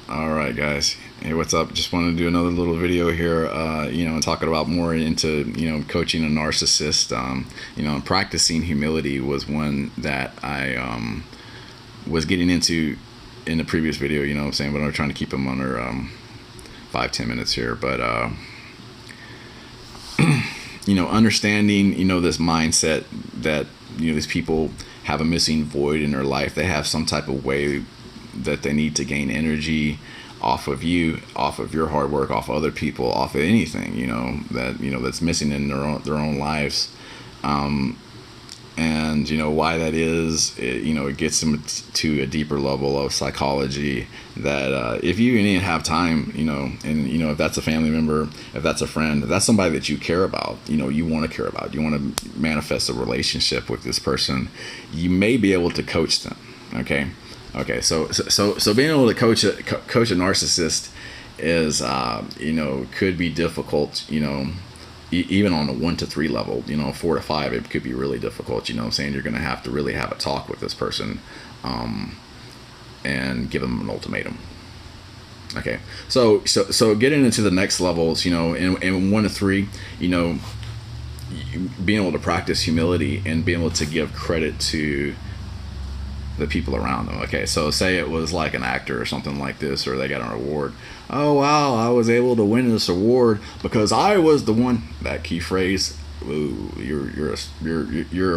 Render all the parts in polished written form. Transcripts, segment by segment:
All right, guys. Hey, what's up? Just wanted to do another little video here, talking about more into, coaching a narcissist. Practicing humility was one that I was getting into in the previous video, what I'm saying? But I'm trying to keep them under 5-10 minutes here. But, understanding, this mindset that, these people have a missing void in their life. They have some type of way that they need to gain energy off of you, off of your hard work, off of other people, off of anything, that's missing in their own lives. And why that is, it gets them to a deeper level of psychology that if you didn't have time, if that's a family member, if that's a friend, if that's somebody that you care about, you want to care about, you want to manifest a relationship with this person, you may be able to coach them. So being able to coach a narcissist is could be difficult, even on a 1 to 3 level, 4 to 5, it could be really difficult. What I'm saying? You're going to have to really have a talk with this person, and give them an ultimatum. Okay. So getting into the next levels, in 1 to 3, being able to practice humility and being able to give credit to the people around them. Okay, so say it was like an actor or something like this, or they got an award. Oh wow, I was able to win this award because I was the one. That key phrase. Ooh, you're a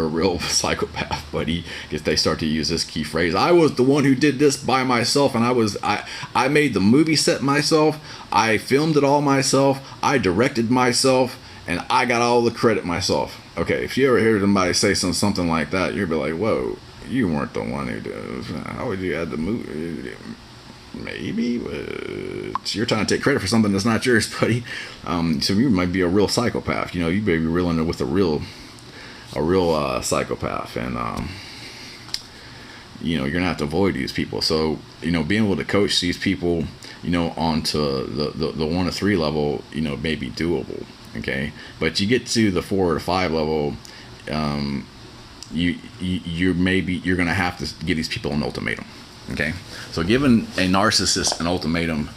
real psychopath, buddy. If they start to use this key phrase, I was the one who did this by myself, and I made the movie set myself. I filmed it all myself. I directed myself, and I got all the credit myself. Okay, if you ever hear somebody say something like that, you'll be like, whoa. You weren't the one who did. How would you add the movie? Maybe, but you're trying to take credit for something that's not yours, buddy. So you might be a real psychopath. You may be reeling with a real psychopath, and you're gonna have to avoid these people. So being able to coach these people, onto the 1 to 3 level, may be doable. Okay, but you get to the 4 to 5 level. You're gonna have to give these people an ultimatum. Okay, so giving a narcissist an ultimatum,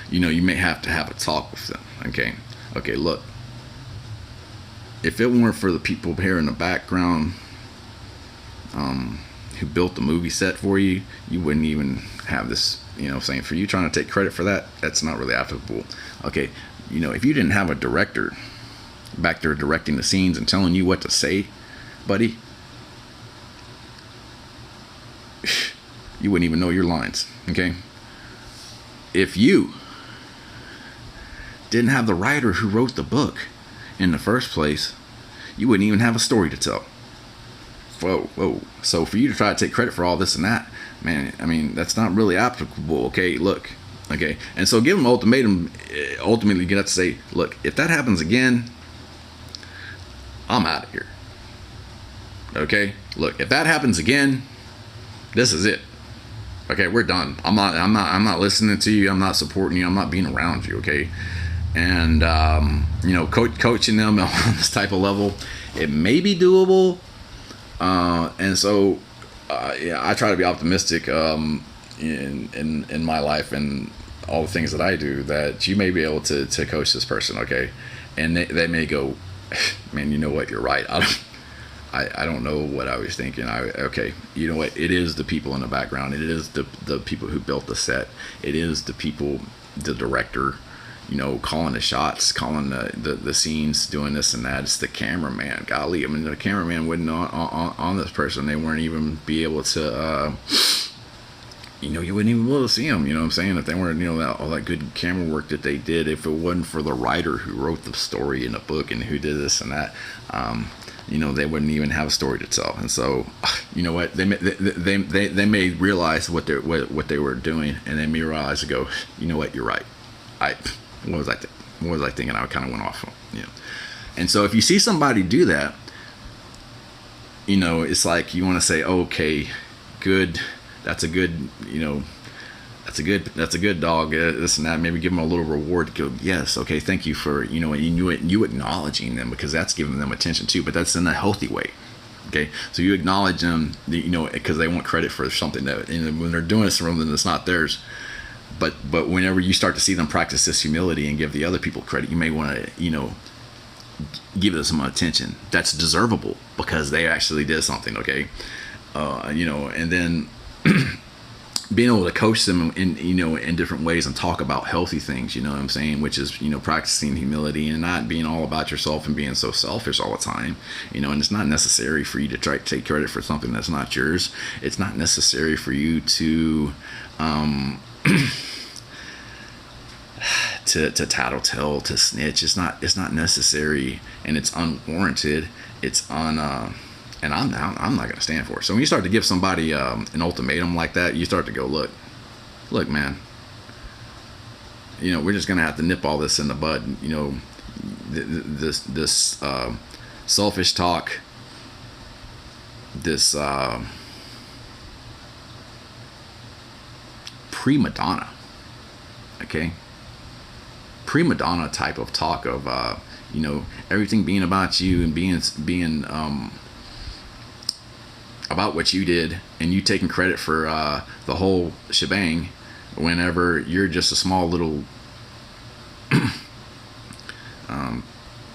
you may have to have a talk with them. Okay, look, if it weren't for the people here in the background, who built the movie set for you, you wouldn't even have this. Saying for you trying to take credit for that, that's not really applicable. Okay, if you didn't have a director back there directing the scenes and telling you what to say, buddy, you wouldn't even know your lines. Okay, if you didn't have the writer who wrote the book in the first place, you wouldn't even have a story to tell. Whoa. So for you to try to take credit for all this and that, man, I mean, that's not really applicable. Okay, look. Okay, and so give them an ultimatum. Ultimately, you have to say, look, if that happens again, I'm out of here. Okay, look, if that happens again, this is it. Okay, we're done. I'm not listening to you. I'm not supporting you. I'm not being around you. Okay, and coaching them on this type of level, it may be doable. And so, I try to be optimistic in my life and all the things that I do, that you may be able to coach this person. Okay, and they may go, man, you know what? You're right. I don't know what I was thinking. Okay, you know what? It is the people in the background. It is the people who built the set. It is the people, the director, calling the shots, calling the scenes, doing this and that. It's the cameraman. Golly, I mean, the cameraman wouldn't on this person. They weren't even be able to. You wouldn't even be able to see them. What I'm saying? If they weren't, all that good camera work that they did, if it wasn't for the writer who wrote the story in the book and who did this and that, they wouldn't even have a story to tell. And so, what, they may realize what they were doing, and they may realize to go, what, you're right. What was I thinking? I kind of went off. And so if you see somebody do that, it's like you want to say, okay, good. That's a good, that's a good dog. This and that. Maybe give them a little reward to go, yes, okay, thank you for, you acknowledging them, because that's giving them attention too. But that's in a healthy way. Okay, so you acknowledge them, because they want credit for something that, when they're doing something that's not theirs. But whenever you start to see them practice this humility and give the other people credit, you may want to, give them some attention. That's deservable because they actually did something. Okay, and then being able to coach them in different ways and talk about healthy things, you know what I'm saying, which is, practicing humility and not being all about yourself and being so selfish all the time, and it's not necessary for you to try to take credit for something that's not yours. It's not necessary for you to to tattletale, to snitch. It's not necessary, and it's unwarranted. It's and I'm not going to stand for it. So when you start to give somebody an ultimatum like that, you start to go, look, man, we're just going to have to nip all this in the bud. This selfish talk, this prima donna, okay, prima donna type of talk of everything being about you and being about what you did, and you taking credit for the whole shebang, whenever you're just a small little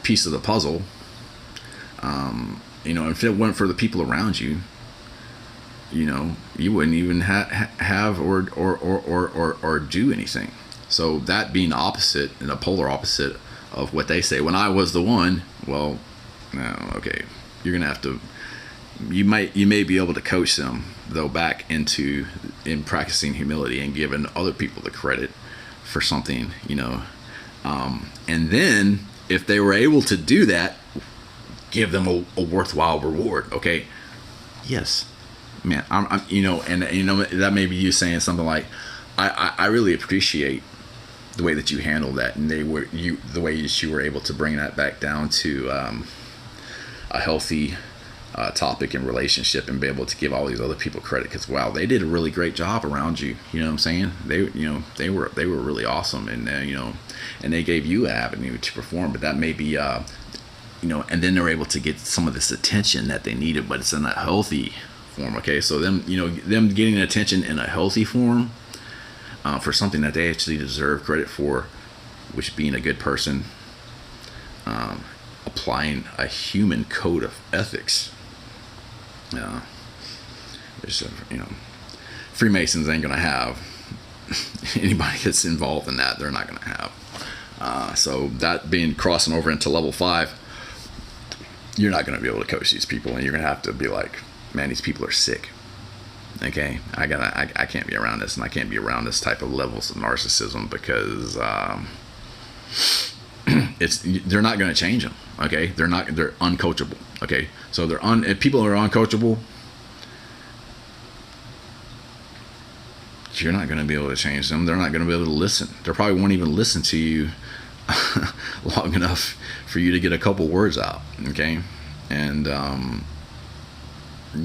piece of the puzzle. If it weren't for the people around you, you wouldn't even have or do anything. So that being the opposite, and the polar opposite of what they say. When I was the one, well, no, okay, you're gonna have to. You may be able to coach them though back in practicing humility and giving other people the credit for something, and then if they were able to do that, give them a worthwhile reward. Okay, yes, man, I'm and that may be you saying something like, I really appreciate the way that you handled that, and the way that you were able to bring that back down to a healthy topic and relationship, and be able to give all these other people credit, because wow, they did a really great job around you. You know what I'm saying? They were really awesome, and and they gave you an avenue to perform. But that may be and then they're able to get some of this attention that they needed, but it's in a healthy form. Okay, so them getting attention in a healthy form for something that they actually deserve credit for, which being a good person, applying a human code of ethics. Freemasons ain't gonna have anybody that's involved in that. They're not gonna have. So that being crossing over into level 5, you're not gonna be able to coach these people, and you're gonna have to be like, man, these people are sick. Okay, I can't be around this, and I can't be around this type of levels of narcissism, because they're not going to change them. Okay, they're uncoachable. Okay, so if people are uncoachable, you're not going to be able to change them. They're not going to be able to listen. They probably won't even listen to you long enough for you to get a couple words out. Okay, and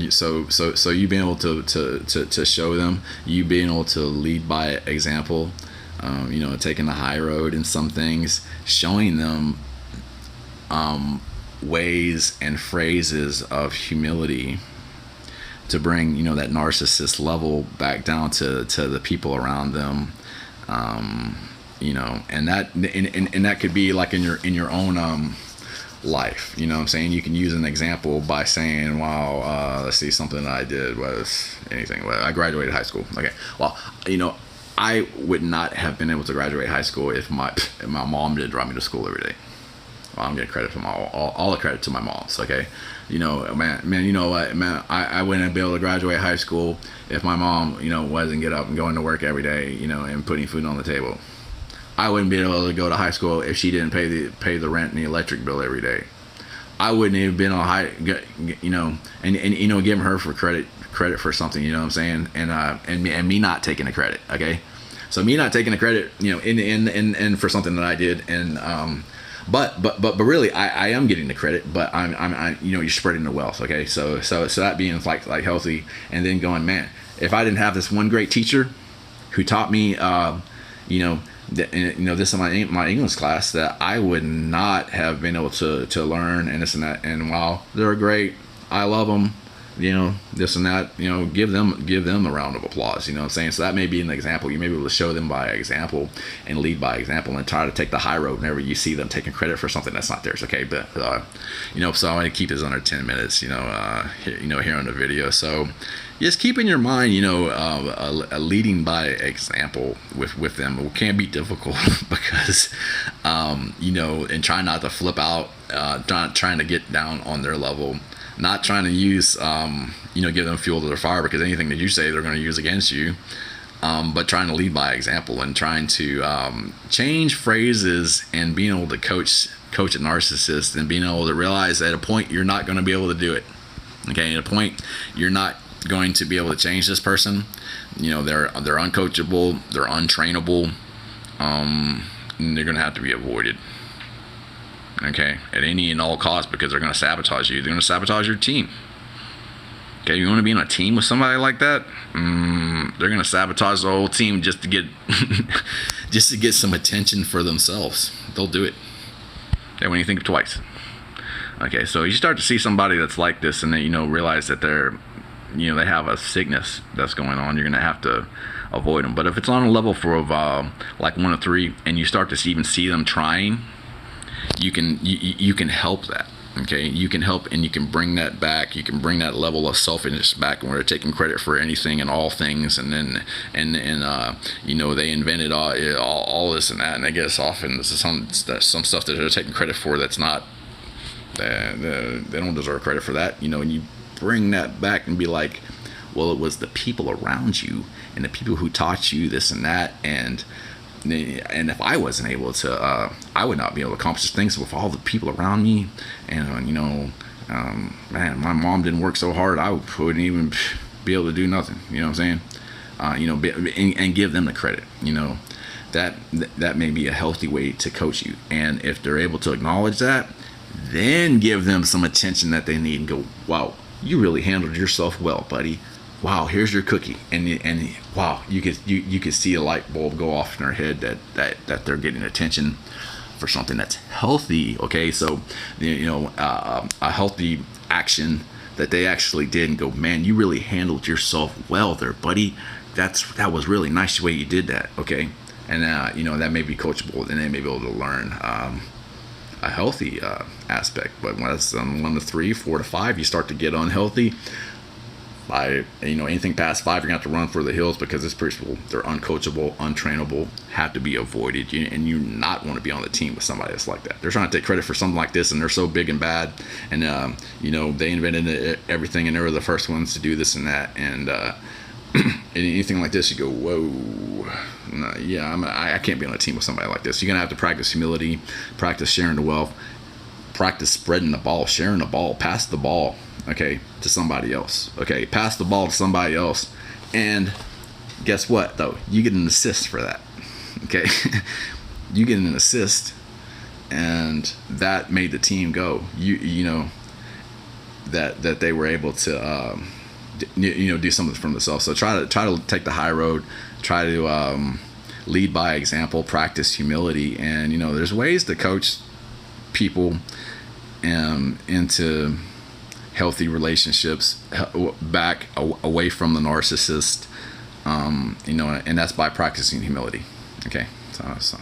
so you being able to show them, you being able to lead by example, taking the high road in some things, showing them ways and phrases of humility to bring that narcissist level back down to the people around them, and that could be like in your own life. You know what I'm saying? You can use an example by saying, wow, let's see, something that I did was anything. Well, I graduated high school. Okay, well, I would not have been able to graduate high school if my mom didn't drive me to school every day. Well, I'm getting credit from all the credit to my mom's. Okay, man, you know what, man, I wouldn't be able to graduate high school if my mom, wasn't get up and going to work every day, and putting food on the table. I wouldn't be able to go to high school if she didn't pay the rent and the electric bill every day. I wouldn't even been on and giving her for credit for something, you know what I'm saying, and me not taking the credit. Okay, so me not taking the credit, in for something that I did, and but really I am getting the credit, but I'm you're spreading the wealth. Okay, so that being like healthy, and then going, man, if I didn't have this one great teacher who taught me, this in my English class, that I would not have been able to learn, and this and that. And while they're great, I love them, you know, this and that, you know, give them a round of applause, you know what I'm saying? So that may be an example. You may be able to show them by example and lead by example, and try to take the high road whenever you see them taking credit for something that's not theirs. Okay, but you know, so I'm going to keep this under 10 minutes, here on the video. So just keep in your mind, you know, a leading by example with them. It can be difficult because, you know, and try not to flip out, not trying to get down on their level, not trying to use, you know, give them fuel to their fire, because anything that you say they're going to use against you, but trying to lead by example and trying to change phrases and being able to coach a narcissist, and being able to realize at a point you're not going to be able to do it. Okay, at a point you're not going to be able to change this person. You know, they're uncoachable, they're untrainable, and they're going to have to be avoided. Okay, at any and all costs, because they're going to sabotage you. They're going to sabotage your team. Okay, you want to be in a team with somebody like that? They're going to sabotage the whole team just to get just to get some attention for themselves. They'll do it. Okay, when you think twice. Okay, so you start to see somebody that's like this, and then, you know, realize that they're, you know, they have a sickness that's going on. You're going to have to avoid them. But if it's on a level for like 1 to 3, and you start to even see them trying, you can help that. Okay, you can help, and you can bring that back. You can bring that level of selfishness back, where they're taking credit for anything and all things, and then you know, they invented all this and that, and I guess often some stuff that they're taking credit for that's not. They don't deserve credit for that, you know. And you bring that back and be like, well, it was the people around you and the people who taught you this and that, and if I wasn't able to, I would not be able to accomplish things with all the people around me. And you know, man, my mom didn't work so hard, I wouldn't even be able to do nothing. You know what I'm saying? You know, and give them the credit. You know, that may be a healthy way to coach you. And if they're able to acknowledge that, then give them some attention that they need, and go, wow, you really handled yourself well, buddy. Wow, here's your cookie, and wow, you could see a light bulb go off in their head that they're getting attention for something that's healthy. Okay, so you know, a healthy action that they actually did, and go, man, you really handled yourself well there, buddy. That was really nice the way you did that. Okay, and you know, that may be coachable, and they may be able to learn a healthy aspect. But when it's 1 to 3, 4 to 5, you start to get unhealthy. By, you know, anything past 5, you're gonna have to run for the hills, because it's pretty cool. They're uncoachable, untrainable, have to be avoided. And you not want to be on the team with somebody that's like that. They're trying to take credit for something like this, and they're so big and bad, and you know, they invented everything, and they were the first ones to do this and that, and anything like this, you go, whoa, no, yeah, I can't be on a team with somebody like this. You're gonna have to practice humility, practice sharing the wealth, practice spreading the ball, sharing the ball, pass the ball, okay, to somebody else. Okay, pass the ball to somebody else, and guess what, though? You get an assist for that. Okay, you get an assist, and that made the team go. You know, that they were able to you know, do something for themselves. So try to take the high road, try to lead by example, practice humility, and you know, there's ways to coach people into healthy relationships, back away from the narcissist, you know, and that's by practicing humility. Okay, so